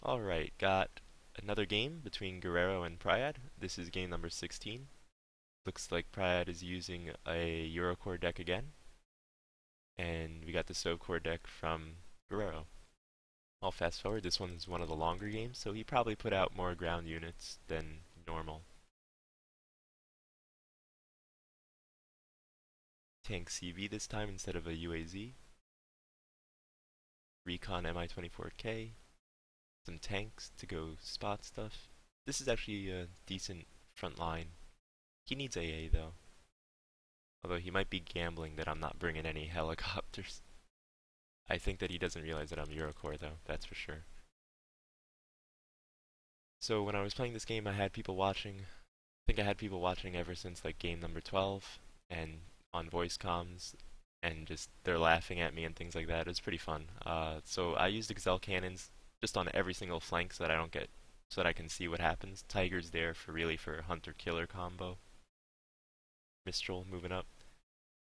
Alright, got another game between Guerrero and Pryad. This is game number 16. Looks like Pryad is using a Eurocore deck again. And we got the Sovkor deck from Guerrero. I'll fast forward. This one's one of the longer games, so he probably put out more ground units than normal. Tank CV this time instead of a UAZ. Recon Mi-24K. Some tanks to go spot stuff. This is actually a decent front line. He needs AA though. Although he might be gambling that I'm not bringing any helicopters. I think that he doesn't realize that I'm Eurocore though, that's for sure. So when I was playing this game I had people watching. I think I had people watching ever since like game number 12 and on voice comms and just they're laughing at me and things like that. It was pretty fun. So I used Excel cannons just on every single flank so that I don't get so that I can see what happens. Tiger's there for really for a hunter-killer combo. Mistral moving up.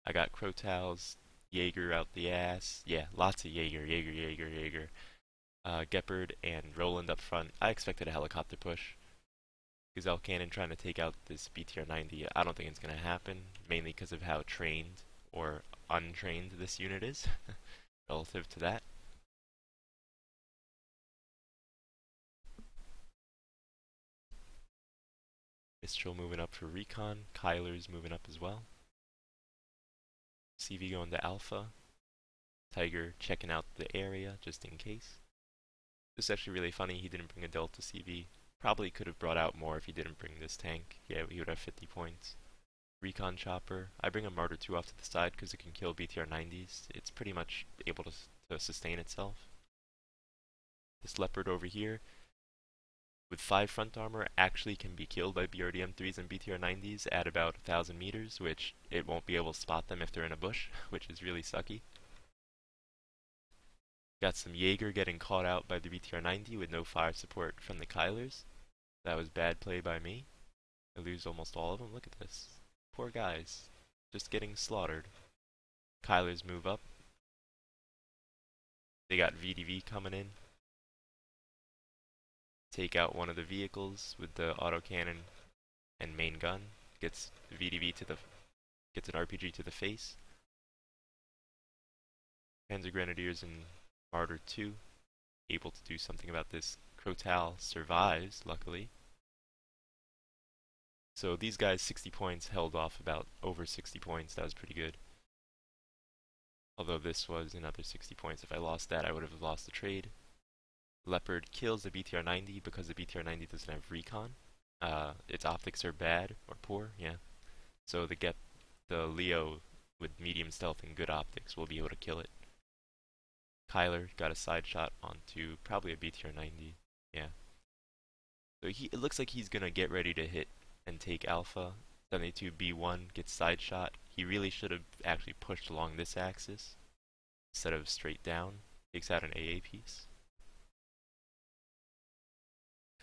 I got Crotals, Jaeger out the ass. Yeah, lots of Jaeger. Gepard and Roland up front. I expected a helicopter push. Gazelle Cannon trying to take out this BTR 90. I don't think it's going to happen, mainly because of how trained or untrained this unit is relative to that. Mistral moving up for Recon. Kyler's moving up as well. CV going to Alpha. Tiger checking out the area just in case. This is actually really funny. He didn't bring a Delta CV. Probably could have brought out more if he didn't bring this tank. Yeah, he would have 50 points. Recon Chopper. I bring a Martyr 2 off to the side because it can kill BTR 90s. It's pretty much able to sustain itself. This Leopard over here, with 5 front armor, actually can be killed by BRDM 3s and BTR 90s at about 1,000 meters, which it won't be able to spot them if they're in a bush, which is really sucky. Got some Jaeger getting caught out by the BTR 90 with no fire support from the Kylers. That was bad play by me. I lose almost all of them. Look at this. Poor guys. Just getting slaughtered. Kylers move up. They got VDV coming in. Take out one of the vehicles with the autocannon and main gun. Gets VDV to the gets an RPG to the face. Panzer Grenadiers and Martyr 2 able to do something about this. Crotal survives, luckily. So these guys 60 points held off about over 60 points. That was pretty good. Although this was another 60 points. If I lost that, I would have lost the trade. Leopard kills the BTR 90 because the BTR 90 doesn't have recon. Its optics are bad or poor, yeah. So the Leo with medium stealth and good optics will be able to kill it. Kyler got a side shot onto probably a BTR 90, yeah. So it looks like he's gonna get ready to hit and take Alpha. 72B1 gets side shot. He really should have actually pushed along this axis instead of straight down. Takes out an AA piece.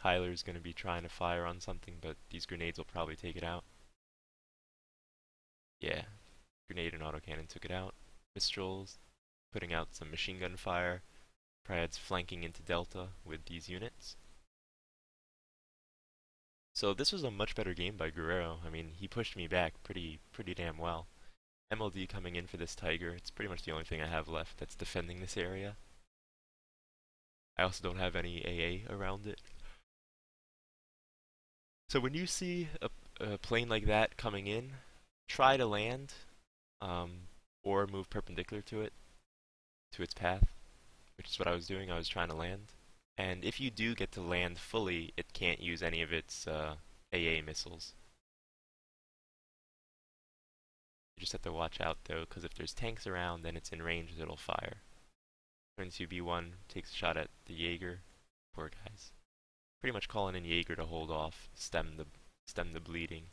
Kyler's going to be trying to fire on something, but these grenades will probably take it out. Yeah, grenade and autocannon took it out. Mistral's putting out some machine gun fire. Pryad's flanking into Delta with these units. So this was a much better game by Guerrero. I mean, he pushed me back pretty damn well. MLD coming in for this Tiger. It's pretty much the only thing I have left that's defending this area. I also don't have any AA around it. So when you see a plane like that coming in, try to land, or move perpendicular to it, to its path, which is what I was doing. I was trying to land. And if you do get to land fully, it can't use any of its AA missiles. You just have to watch out though, because if there's tanks around, then it's in range, it'll fire. 22B1 takes a shot at the Jaeger. Poor guys. Pretty much calling in Jaeger to hold off, stem the bleeding.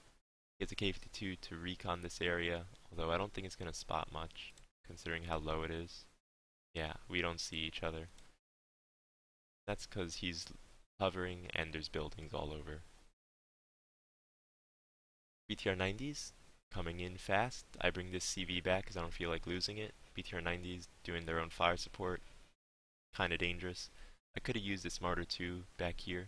Gets a K-52 to recon this area, although I don't think it's going to spot much, considering how low it is. Yeah, we don't see each other. That's because he's hovering and there's buildings all over. BTR 90s coming in fast. I bring this CV back because I don't feel like losing it. BTR 90s doing their own fire support. Kinda dangerous. I could have used this Martyr 2 back here.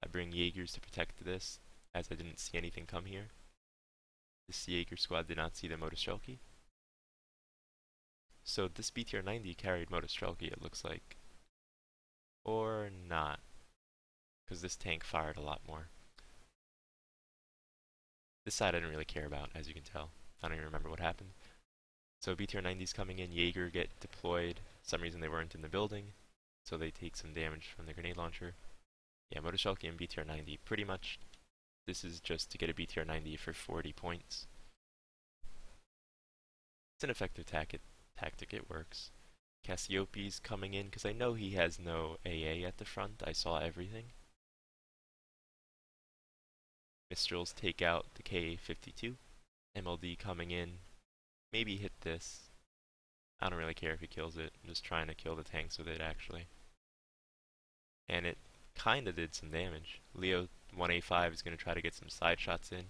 I bring Jaegers to protect this, as I didn't see anything come here. This Jaeger squad did not see the Motostrelki. So this BTR 90 carried Motostrelki, it looks like. Or not, because this tank fired a lot more. This side I didn't really care about, as you can tell. I don't even remember what happened. So BTR 90's coming in, Jaeger get deployed. For some reason they weren't in the building, so they take some damage from the grenade launcher. Yeah, Motostrelki and BTR 90, pretty much this is just to get a BTR 90 for 40 points. It's an effective tactic, it works. Cassiopei's coming in, because I know he has no AA at the front, I saw everything. Mistrals take out the K-52. MLD coming in, maybe hit this. I don't really care if he kills it, I'm just trying to kill the tanks with it actually. And it kinda did some damage. Leo 1A5 is going to try to get some side shots in.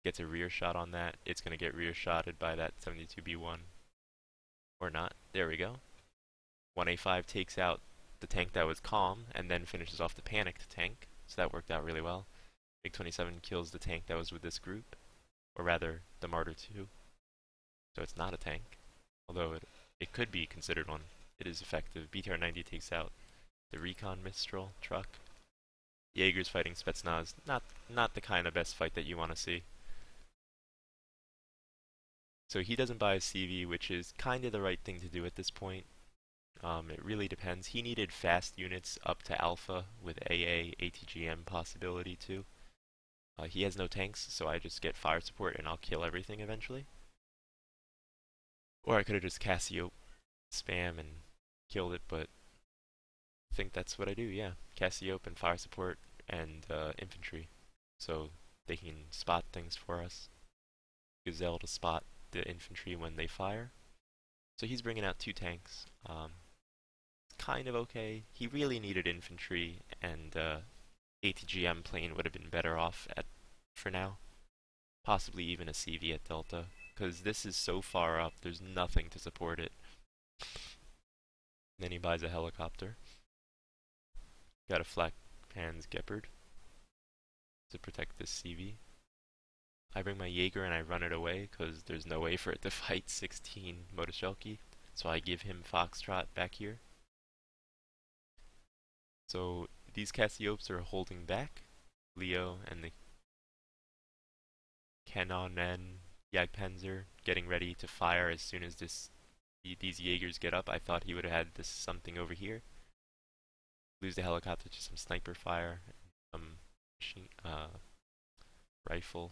Gets a rear shot on that, it's going to get rear shotted by that 72B1. Or not, there we go. 1A5 takes out the tank that was calm, and then finishes off the panicked tank, so that worked out really well. MiG-27 kills the tank that was with this group, or rather, the Martyr 2. So it's not a tank, although it could be considered one. It is effective. BTR 90 takes out the Recon Mistral truck. Jaeger's fighting Spetsnaz, not the kind of best fight that you want to see. So he doesn't buy a CV, which is kind of the right thing to do at this point. It really depends. He needed fast units up to Alpha with AA, ATGM possibility too. He has no tanks, so I just get fire support and I'll kill everything eventually. Or I could have just Cassiope spam and killed it, but I think that's what I do, yeah. Cassiope and fire support and infantry, so they can spot things for us. Gazelle to spot the infantry when they fire. So he's bringing out 2 tanks. Kind of okay. He really needed infantry, and ATGM plane would have been better off for now. Possibly even a CV at Delta, because this is so far up, there's nothing to support it. Then he buys a helicopter. Got a flak Pan's Gepard to protect this CV. I bring my Jaeger and I run it away, because there's no way for it to fight 16 Motostrelki, so I give him Foxtrot back here. So these Cassiopes are holding back. Leo and the Canon and Jagdpanzer getting ready to fire as soon as these Jaegers get up. I thought he would have had this something over here. Lose the helicopter to some sniper fire, some machine, rifle.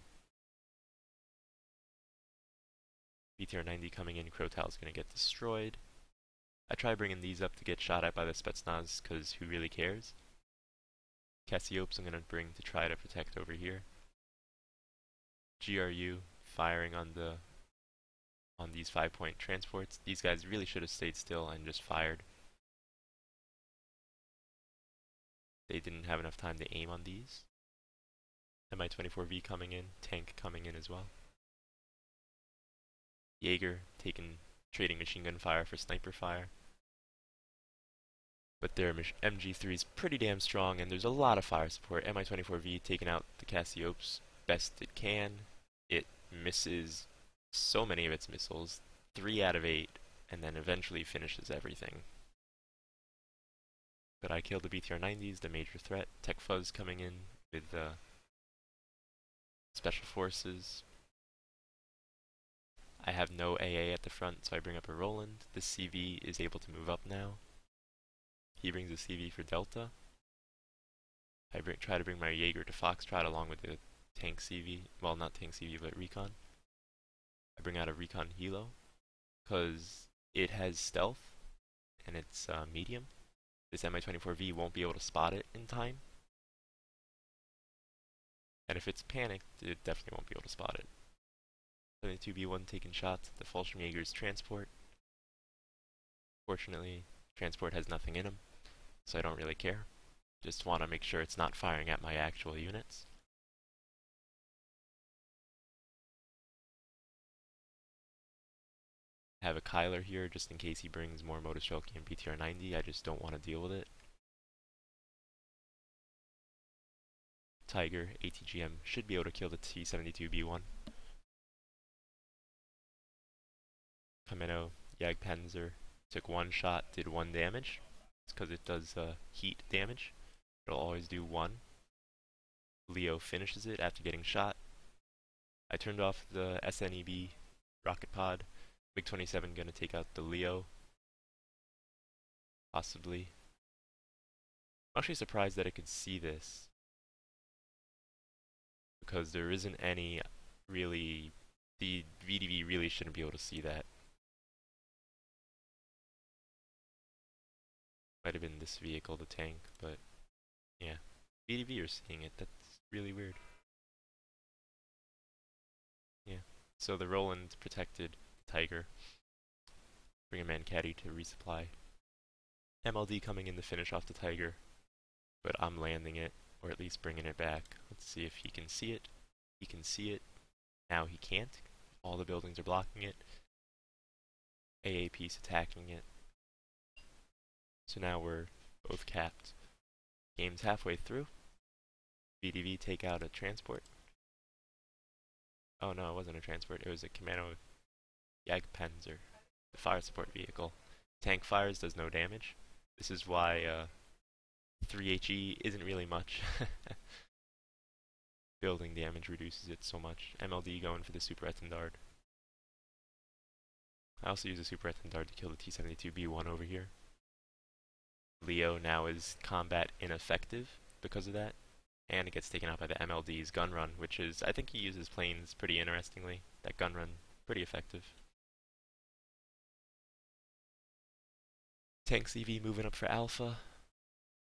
BTR 90 coming in, Krotal's gonna get destroyed. I try bringing these up to get shot at by the Spetsnaz, because who really cares? Cassiopes I'm going to bring to try to protect over here. GRU firing on these 5-point transports. These guys really should have stayed still and just fired. They didn't have enough time to aim on these. Mi-24V coming in, tank coming in as well. Jaeger trading machine gun fire for sniper fire. But their MG3 is pretty damn strong, and there's a lot of fire support. Mi-24V taking out the Cassiopes best it can. It misses so many of its missiles, 3 out of 8, and then eventually finishes everything. But I killed the BTR-90s, the major threat. Tech Fuzz coming in with special forces. I have no AA at the front, so I bring up a Roland. The CV is able to move up now. He brings a CV for Delta. I try to bring my Jaeger to Foxtrot along with the tank CV. Well, not tank CV, but Recon. I bring out a Recon Helo, because it has stealth, and it's medium. This Mi-24V won't be able to spot it in time. And if it's panicked, it definitely won't be able to spot it. 72B1 taking shots at the Fallschirm Jaeger's transport. Fortunately, transport has nothing in him, so I don't really care. Just want to make sure it's not firing at my actual units. have a Kyler here just in case he brings more Motostrelki and BTR 90. I just don't want to deal with it. Tiger, ATGM should be able to kill the T-72B1. Kameno, Jagdpanzer took one shot, did 1 damage. It's because it does heat damage. It'll always do 1. Leo finishes it after getting shot. I turned off the SNEB rocket pod. MiG-27 gonna take out the Leo. Possibly. I'm actually surprised that it could see this, because there isn't any really, the VDV really shouldn't be able to see that. Might have been this vehicle, the tank, but yeah. VDV are seeing it, that's really weird. Yeah, so the Roland protected the Tiger. Bring a Mancati to resupply. MLD coming in to finish off the Tiger, but I'm landing it, or at least bringing it back. Let's see if he can see it. He can see it. Now he can't. All the buildings are blocking it. AAP's attacking it. So now we're both capped. Game's halfway through. VDV take out a transport. Oh no, it wasn't a transport. It was a Commando Jagdpanzer, the fire support vehicle. Tank fires, does no damage. This is why 3HE isn't really much. Building damage reduces it so much. MLD going for the Super Etendard. I also use a Super Etendard to kill the T-72B1 over here. Leo now is combat ineffective because of that, and it gets taken out by the MLD's gun run, which is, I think he uses planes pretty interestingly. That gun run, pretty effective. Tank CV moving up for Alpha.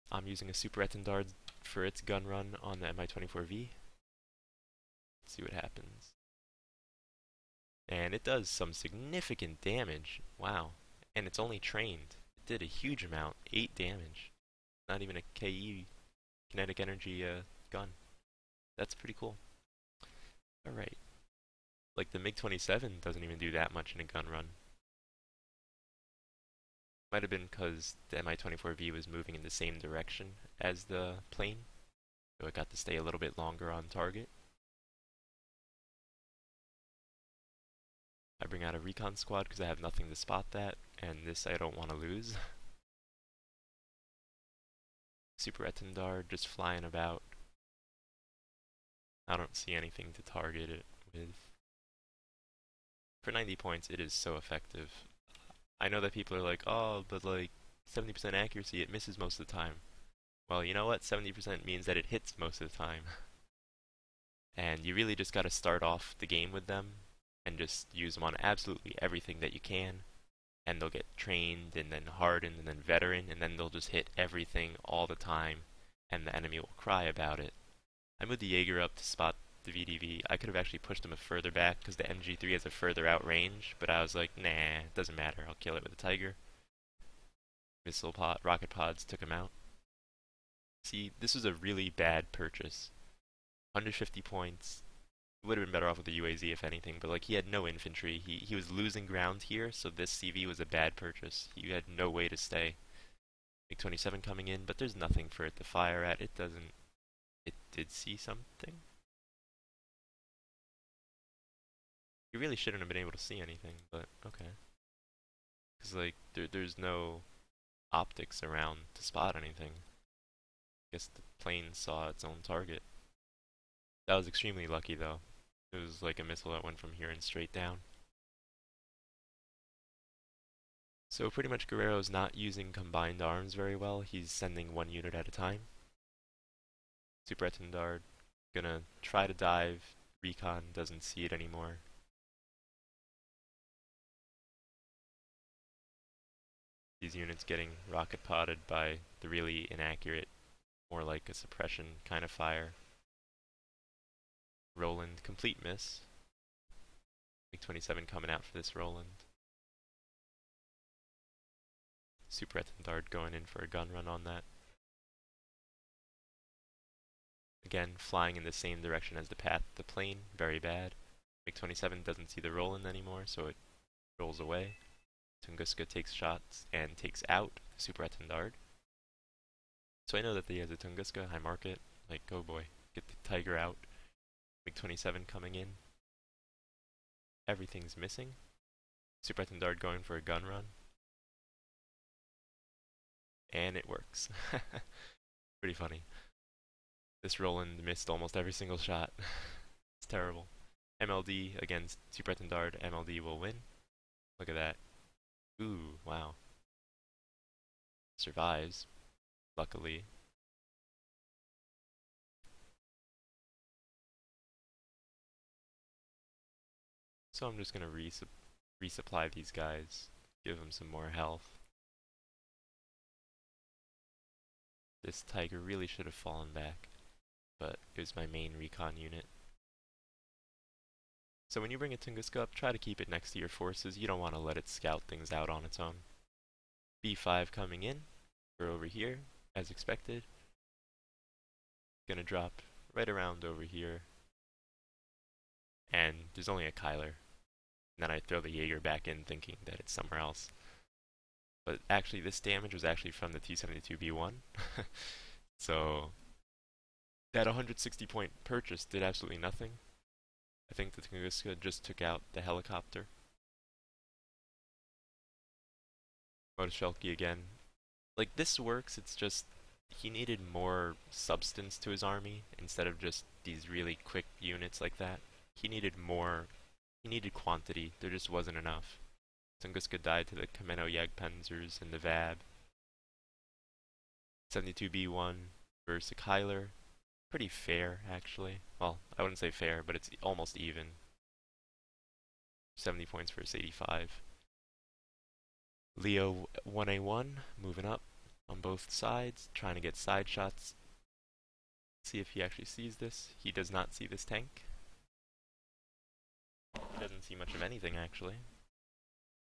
I'm using a Super Etendard for its gun run on the Mi-24V. Let's see what happens. And it does some significant damage. Wow. And it's only trained. It did a huge amount. 8 damage. Not even a KE, kinetic energy gun. That's pretty cool. Alright. Like the MiG-27 doesn't even do that much in a gun run. Might have been because the Mi-24V was moving in the same direction as the plane, so it got to stay a little bit longer on target. I bring out a recon squad because I have nothing to spot that, and this I don't want to lose. Super Etendard just flying about. I don't see anything to target it with. For 90 points, it is so effective. I know that people are like, oh, but like 70% accuracy, it misses most of the time. Well, you know what? 70% means that it hits most of the time. And you really just gotta start off the game with them and just use them on absolutely everything that you can. And they'll get trained and then hardened and then veteran, and then they'll just hit everything all the time, and the enemy will cry about it. I moved the Jaeger up to spot the VDV. I could have actually pushed him further back because the MG3 has a further out range, but I was like, nah, it doesn't matter. I'll kill it with a Tiger. Missile pod, rocket pods took him out. See, this was a really bad purchase. 150 points. Would have been better off with the UAZ if anything, but like he had no infantry. He was losing ground here, so this CV was a bad purchase. He had no way to stay. MiG-27 coming in, but there's nothing for it to fire at. It doesn't. It did see something. You really shouldn't have been able to see anything, but okay. Because, like, there's no optics around to spot anything. I guess the plane saw its own target. That was extremely lucky, though. It was like a missile that went from here and straight down. So pretty much Guerrero's not using combined arms very well. He's sending one unit at a time. Super Etendard gonna try to dive. Recon doesn't see it anymore. These units getting rocket potted by the really inaccurate, more like a suppression kind of fire. Roland, complete miss. MiG-27 coming out for this Roland. Super Etendard going in for a gun run on that. Again, flying in the same direction as the path of the plane, very bad. MiG-27 doesn't see the Roland anymore, so it rolls away. Tunguska takes shots and takes out Super Attendard. So I know that he has a Tunguska. I mark it. Like, oh boy, get the Tiger out. MiG-27 coming in. Everything's missing. Super Attendard going for a gun run. And it works. Pretty funny. This Roland missed almost every single shot. It's terrible. MLD against Super Attendard. MLD will win. Look at that. Ooh, wow. Survives, luckily. So I'm just gonna resupply these guys, give them some more health. This Tiger really should have fallen back, but it was my main recon unit. So when you bring a Tunguska up, try to keep it next to your forces. You don't want to let it scout things out on its own. B5 coming in. We're over here, as expected. Gonna drop right around over here. And there's only a Kyler. And then I throw the Jaeger back in thinking that it's somewhere else. But actually this damage was actually from the T-72B1. So that 160 point purchase did absolutely nothing. I think the Tunguska just took out the helicopter. Motoshelki again. Like, this works, it's just he needed more substance to his army instead of just these really quick units like that. He needed more, he needed quantity, there just wasn't enough. Tunguska died to the Kameno Jagdpanzers and the VAB. 72B1 versus Kyler. Pretty fair, actually. Well, I wouldn't say fair, but it's almost even. 70 points versus 85. Leo 1A1, moving up on both sides, trying to get side shots. See if he actually sees this. He does not see this tank. He doesn't see much of anything, actually.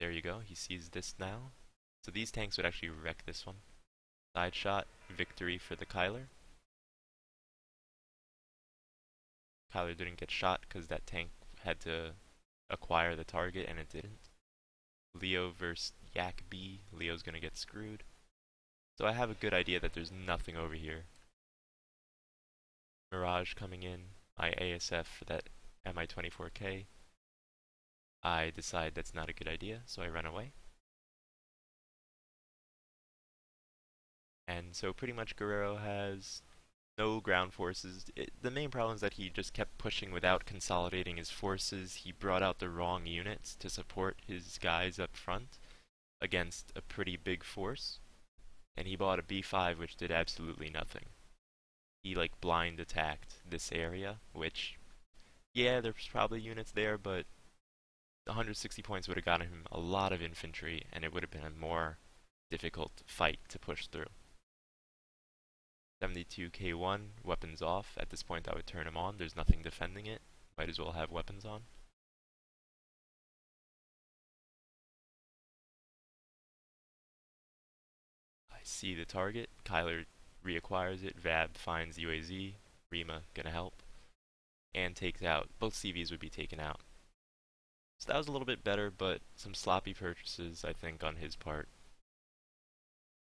There you go, he sees this now. So these tanks would actually wreck this one. Side shot, victory for the Kyler. Kyler didn't get shot because that tank had to acquire the target and it didn't. Leo versus Yak B. Leo's gonna get screwed. So I have a good idea that there's nothing over here. Mirage coming in. I ASF for that Mi-24K. I decide that's not a good idea, so I run away. And so pretty much Guerrero has no ground forces. The main problem is that he just kept pushing without consolidating his forces. He brought out the wrong units to support his guys up front against a pretty big force. And he bought a B5 which did absolutely nothing. He like blind attacked this area, which, yeah, there's probably units there, but 160 points would have gotten him a lot of infantry and it would have been a more difficult fight to push through. 72K1, weapons off. At this point I would turn him on. There's nothing defending it. Might as well have weapons on. I see the target. Kyler reacquires it. Vab finds UAZ. Rima gonna help. And takes out. Both CVs would be taken out. So that was a little bit better, but some sloppy purchases, I think, on his part.